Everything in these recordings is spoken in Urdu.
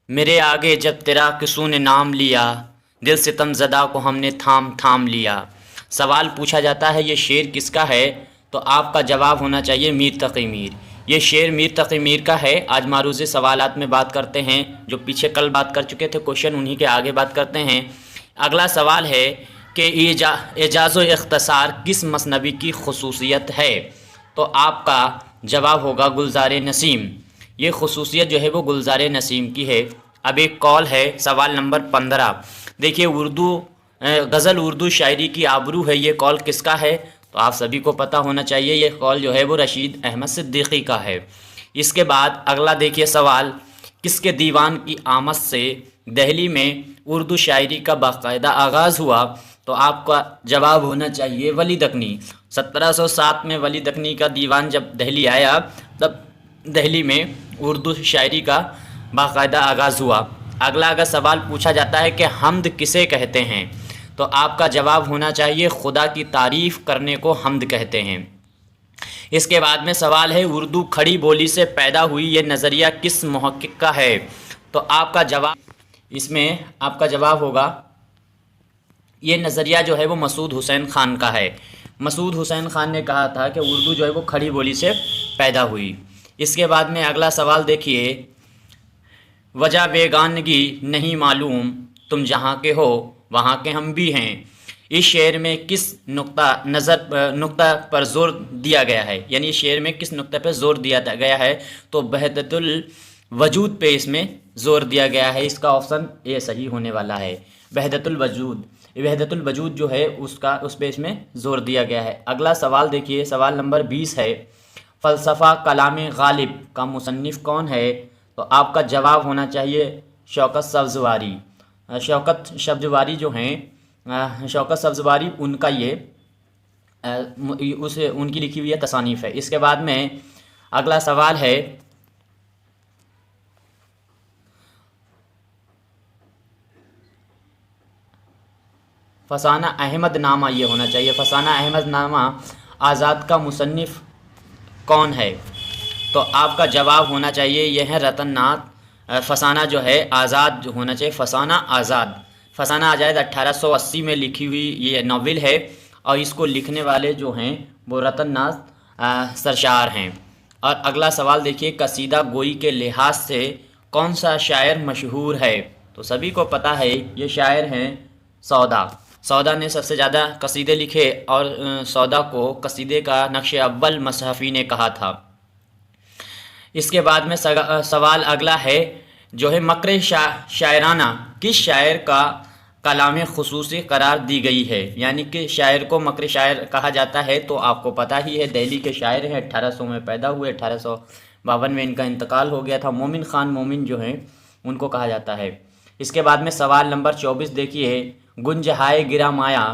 میرے آگے جب تیرا کسوں نے نام لیا، دل ستم زدہ کو ہم نے تھام تھام لیا۔ سوال پوچھا جاتا ہے یہ شعر کس کا ہے؟ تو آپ کا جواب ہونا چاہیے میر تقی میر۔ یہ شعر میر تقی میر کا ہے۔ آج معروض سوالات میں بات کرتے ہیں، جو پیچھے کل بات کر چکے تھے کوشچن، انہی کے آگے بات کرتے ہیں۔ اگلا سوال ہے کہ اعجاز و اختصار کس مثنوی کی خصوصیت ہے؟ تو آپ کا جواب ہوگا گلزار نسیم۔ یہ خصوصیت جو ہے وہ گلزار نسیم کی ہے۔ اب ایک کال ہے، سوال نمبر 15۔ دیکھیے غزل اردو شاعری کی آبرو ہے، یہ کال کس کا ہے؟ تو آپ سبھی کو پتہ ہونا چاہیے، یہ کال جو ہے وہ رشید احمد صدیقی کا ہے۔ اس کے بعد اگلا دیکھیے سوال، کس کے دیوان کی آمد سے دہلی میں اردو شاعری کا باقاعدہ آغاز ہوا؟ تو آپ کا جواب ہونا چاہیے ولی دکنی۔ 1707 میں ولی دکنی کا دیوان جب دہلی آیا، تب دہلی میں اردو شاعری کا باقاعدہ آغاز ہوا۔ اگلا اگر سوال پوچھا جاتا ہے کہ حمد کسے کہتے ہیں؟ تو آپ کا جواب ہونا چاہیے خدا کی تعریف کرنے کو حمد کہتے ہیں۔ اس کے بعد میں سوال ہے، اردو کھڑی بولی سے پیدا ہوئی یہ نظریہ کس محقق کا ہے؟ تو آپ کا جواب، اس میں آپ کا جواب ہوگا، یہ نظریہ جو ہے وہ مسعود حسین خان کا ہے۔ مسعود حسین خان نے کہا تھا کہ اردو جو ہے وہ کھڑی بولی سے پیدا ہوئی۔ اس کے بعد میں اگلا سوال دیکھیے، وجہ بیگانگی نہیں معلوم، تم جہاں کے ہو وہاں کے ہم بھی ہیں۔ اس شعر میں کس نقطہ پر زور دیا گیا ہے؟ یعنی اس شعر میں کس نقطہ پر زور دیا گیا ہے؟ تو وحدت الوجود پہ اس میں زور دیا گیا ہے۔ اس کا آپشن اے صحیح ہونے والا ہے، وحدت الوجود۔ وحدت الوجود جو ہے اس پہ اس میں زور دیا گیا ہے۔ اگلا سوال دیکھیے، سوال نمبر 20 ہے، فلسفہ کلام غالب کا مصنف کون ہے؟ تو آپ کا جواب ہونا چاہیے شوکت سبزواری۔ شوکت سبزواری جو ہیں، شوکت سبزواری ان کا یہ ان کی لکھی ہوئی ہے تصانیف ہے۔ اس کے بعد میں اگلا سوال ہے، فسانہ احمد نامہ، یہ ہونا چاہیے فسانہ احمد نامہ آزاد کا مصنف کون ہے؟ تو آپ کا جواب ہونا چاہیے یہ ہے رتن ناتھ۔ فسانہ جو ہے آزاد جو ہونا چاہیے، فسانہ آزاد۔ فسانہ آزاد 1880 میں لکھی ہوئی یہ ناول ہے، اور اس کو لکھنے والے جو ہیں وہ رتن ناتھ سرشار ہیں۔ اور اگلا سوال دیکھیے، قصیدہ گوئی کے لحاظ سے کون سا شاعر مشہور ہے؟ تو سبھی کو پتہ ہے یہ شاعر ہیں سودا۔ سودا نے سب سے زیادہ قصیدے لکھے، اور سودا کو قصیدے کا نقش اول مصحفی نے کہا تھا۔ اس کے بعد میں سوال اگلا ہے، جو ہے مکر شاعرانہ کس شاعر کا کلام خصوصی قرار دی گئی ہے؟ یعنی کہ شاعر کو مکر شاعر کہا جاتا ہے، تو آپ کو پتہ ہی ہے دہلی کے شاعر ہیں، 1800 میں پیدا ہوئے، 1852 میں ان کا انتقال ہو گیا تھا۔ مومن خان مومن جو ہیں ان کو کہا جاتا ہے۔ اس کے بعد میں سوال نمبر 24 دیکھیے، گنج ہائے گرا مایا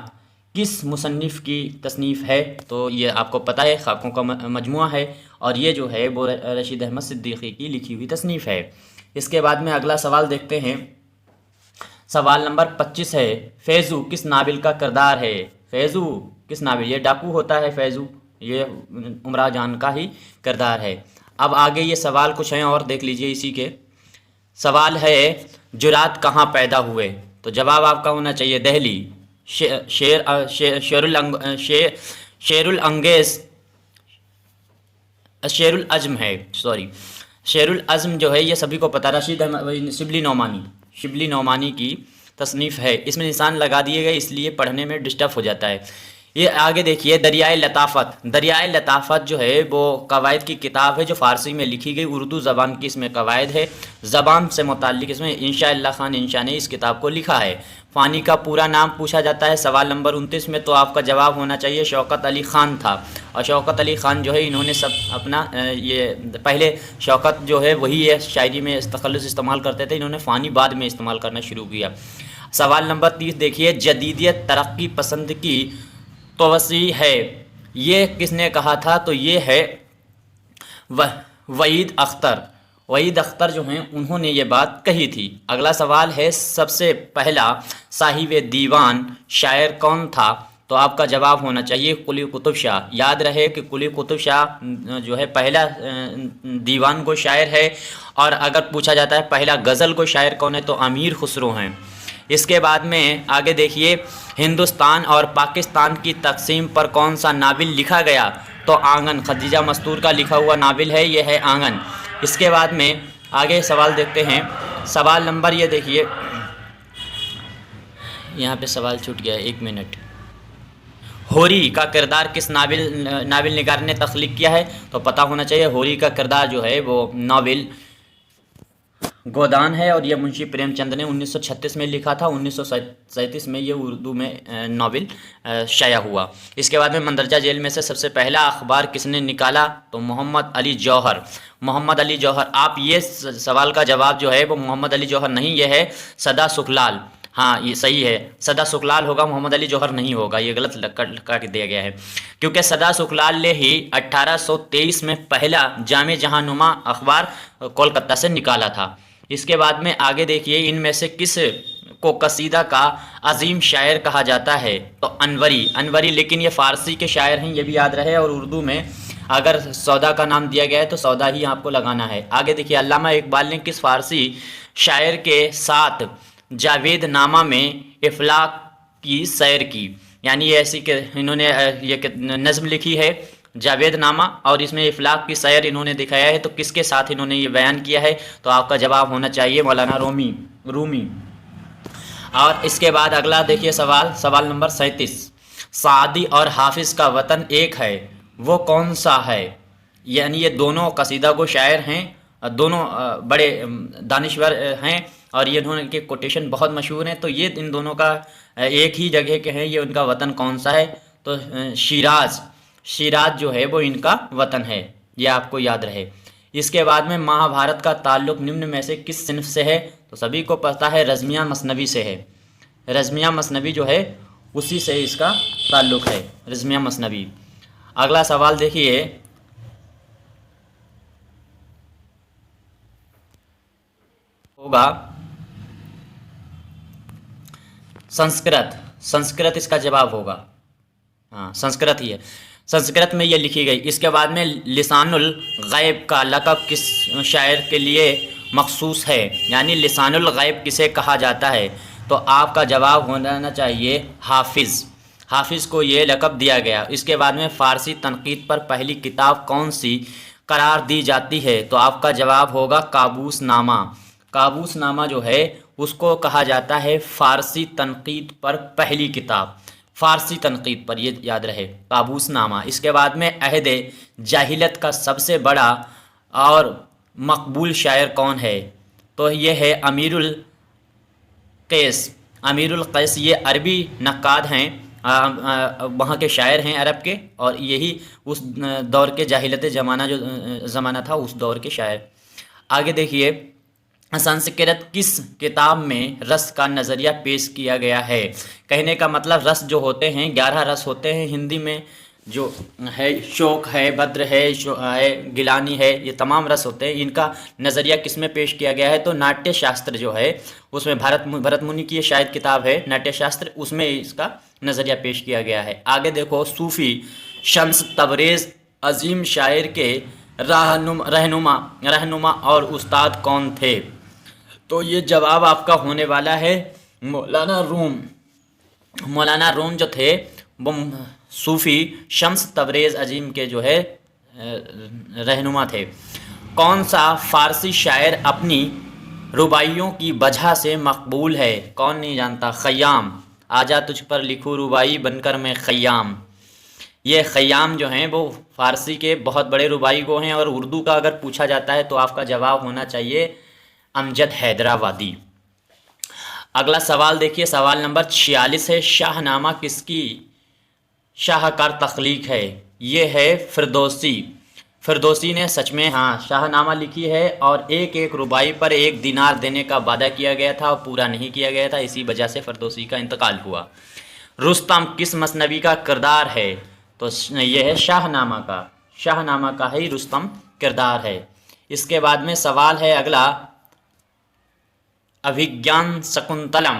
کس مصنف کی تصنیف ہے؟ تو یہ آپ کو پتہ ہے خاکوں کا مجموعہ ہے، اور یہ جو ہے وہ رشید احمد صدیقی کی لکھی ہوئی تصنیف ہے۔ اس کے بعد میں اگلا سوال دیکھتے ہیں، سوال نمبر 25 ہے، فیضو کس ناول کا کردار ہے؟ فیضو کس ناول، یہ ڈاکو ہوتا ہے فیضو، یہ عمرہ جان کا ہی کردار ہے۔ اب آگے یہ سوال کچھ ہیں اور دیکھ لیجئے اسی کے۔ سوال ہے، جرات کہاں پیدا ہوئے؟ تو جواب آپ کا ہونا چاہیے دہلی۔ شعر العزم ہے، شعر العزم جو ہے یہ سبھی کو پتہ، رشید احمد شبلی نعمانی کی تصنیف ہے۔ اس میں نشان لگا دیے گئے، اس لیے پڑھنے میں ڈسٹرب ہو جاتا ہے۔ یہ آگے دیکھیے، دریائے لطافت۔ دریائے لطافت جو ہے وہ قواعد کی کتاب ہے، جو فارسی میں لکھی گئی، اردو زبان کی اس میں قواعد ہے، زبان سے متعلق اس میں انشاء اللہ خان انشاء نے اس کتاب کو لکھا ہے۔ فانی کا پورا نام پوچھا جاتا ہے سوال نمبر 29 میں، تو آپ کا جواب ہونا چاہیے شوکت علی خان تھا۔ اور شوکت علی خان جو ہے انہوں نے اپنا یہ پہلے شوکت جو ہے وہی ہے شاعری میں تخلص استعمال کرتے تھے، انہوں نے فانی بعد میں استعمال کرنا شروع کیا۔ سوال نمبر 30 دیکھیے، جدیدیت ترقی پسند کی توسیع ہے، یہ کس نے کہا تھا؟ تو یہ ہے وحید اختر۔ وحید اختر جو ہیں انہوں نے یہ بات کہی تھی۔ اگلا سوال ہے، سب سے پہلا صاحب دیوان شاعر کون تھا؟ تو آپ کا جواب ہونا چاہیے قلی قطب شاہ۔ یاد رہے کہ قلی قطب شاہ جو ہے پہلا دیوان گو شاعر ہے، اور اگر پوچھا جاتا ہے پہلا غزل گو شاعر کون ہے تو امیر خسرو ہیں۔ اس کے بعد میں آگے دیکھیے، ہندوستان اور پاکستان کی تقسیم پر کون سا ناول لکھا گیا تو آنگن، خدیجہ مستور کا لکھا ہوا ناول ہے، یہ ہے آنگن۔ اس کے بعد میں آگے سوال دیکھتے ہیں۔ سوال نمبر یہ دیکھیے، یہاں پہ سوال چھوٹ گیا ہے، 1 منٹ۔ ہوری کا کردار کس ناول نگار نے تخلیق کیا ہے تو پتہ ہونا چاہیے ہوری کا کردار جو ہے وہ ناول گودان ہے، اور یہ منشی پریم چند نے 1936 میں لکھا تھا، 1937 میں یہ اردو میں ناول شائع ہوا۔ اس کے بعد میں مندرجہ ذیل میں سے سب سے پہلا اخبار کس نے نکالا تو محمد علی جوہر۔ محمد علی جوہر، آپ یہ سوال کا جواب جو ہے وہ محمد علی جوہر نہیں، یہ ہے سدا سکھلال۔ ہاں یہ صحیح ہے، سدا سکھلال ہوگا، محمد علی جوہر نہیں ہوگا، یہ غلط کر دیا گیا ہے، کیونکہ سدا سکھلال نے ہی 1823 میں پہلا جامع جہاں نما اخبار کولکتہ سے نکالا تھا۔ اس کے بعد میں آگے دیکھیے، ان میں سے کس کو قصیدہ کا عظیم شاعر کہا جاتا ہے تو انوری، لیکن یہ فارسی کے شاعر ہیں، یہ بھی یاد رہے، اور اردو میں اگر سودا کا نام دیا گیا ہے تو سودا ہی آپ کو لگانا ہے۔ آگے دیکھیے، علامہ اقبال نے کس فارسی شاعر کے ساتھ جاوید نامہ میں افلاک کی سیر کی، یعنی یہ ایسی کہ انہوں نے یہ نظم لکھی ہے جاوید نامہ، اور اس میں افلاک کی سیر انہوں نے دکھایا ہے، تو کس کے ساتھ انہوں نے یہ بیان کیا ہے تو آپ کا جواب ہونا چاہیے مولانا رومی۔ اور اس کے بعد اگلا دیکھیے سوال نمبر 37۔ سعدی اور حافظ کا وطن ایک ہے، وہ کون سا ہے؟ یعنی یہ دونوں قصیدہ گو شاعر ہیں، دونوں بڑے دانشور ہیں، اور یہ انہوں کے کوٹیشن بہت مشہور ہیں، تو یہ ان دونوں کا ایک ہی جگہ کے ہیں، یہ ان کا وطن کون سا ہے تو شیراز جو ہے وہ ان کا وطن ہے، یہ آپ کو یاد رہے۔ اس کے بعد میں مہابھارت کا تعلق نمن میں سے کس صنف سے ہے تو سبھی کو پتہ ہے رزمیہ مثنوی سے ہے، رزمیہ مثنوی جو ہے اسی سے اس کا تعلق ہے، رزمیہ مثنوی۔ اگلا سوال دیکھیے، ہوگا سنسکرت اس کا جواب ہوگا، ہاں سنسکرت ہی ہے، سنسکرت میں یہ لکھی گئی۔ اس کے بعد میں لسان الغیب کا لقب کس شاعر کے لیے مخصوص ہے، یعنی لسان الغیب کسے کہا جاتا ہے تو آپ کا جواب ہونا چاہیے حافظ کو یہ لقب دیا گیا۔ اس کے بعد میں فارسی تنقید پر پہلی کتاب کون سی قرار دی جاتی ہے تو آپ کا جواب ہوگا کابوس نامہ جو ہے اس کو کہا جاتا ہے فارسی تنقید پر پہلی کتاب، فارسی تنقید پر، یہ یاد رہے کابوس نامہ۔ اس کے بعد میں عہد جاہلیت کا سب سے بڑا اور مقبول شاعر کون ہے تو یہ ہے امیر القیس، یہ عربی نقاد ہیں، وہاں کے شاعر ہیں عرب کے، اور یہی اس دور کے جاہلیت زمانہ تھا اس دور کے شاعر۔ آگے دیکھیے، سنسکرت کس کتاب میں رس کا نظریہ پیش کیا گیا ہے؟ کہنے کا مطلب رس جو ہوتے ہیں 11 رس ہوتے ہیں ہندی میں، جو ہے شوق ہے، بدر ہے، گیلانی ہے، یہ تمام رس ہوتے ہیں، ان کا نظریہ کس میں پیش کیا گیا ہے تو ناٹیہ شاستر جو ہے اس میں بھرت منی کی یہ شاید کتاب ہے ناٹیہ شاستر، اس میں اس کا نظریہ پیش کیا گیا ہے۔ آگے دیکھو، صوفی شمس تبریز عظیم شاعر کے رہنما اور استاد کون تھے تو یہ جواب آپ کا ہونے والا ہے مولانا روم جو تھے وہ صوفی شمس تبریز عظیم کے جو ہے رہنما تھے۔ کون سا فارسی شاعر اپنی رباعیوں کی وجہ سے مقبول ہے؟ کون نہیں جانتا؟ خیام، آجا تجھ پر لکھوں رباعی بن کر میں خیام۔ یہ خیام جو ہیں وہ فارسی کے بہت بڑے رباعی گو ہیں، اور اردو کا اگر پوچھا جاتا ہے تو آپ کا جواب ہونا چاہیے امجد حیدرآبادی۔ اگلا سوال دیکھیے، سوال نمبر 46 ہے، شاہ نامہ کس کی شاہکار تخلیق ہے؟ یہ ہے فردوسی نے سچ میں شاہ نامہ لکھی ہے، اور ایک رباعی پر 1 دینار دینے کا وعدہ کیا گیا تھا اور پورا نہیں کیا گیا تھا، اسی وجہ سے فردوسی کا انتقال ہوا۔ رستم کس مثنوی کا کردار ہے تو یہ ہے شاہ نامہ کا ہی رستم کردار ہے۔ اس کے بعد میں سوال ہے اگلا، ابھیگیان سکنتلم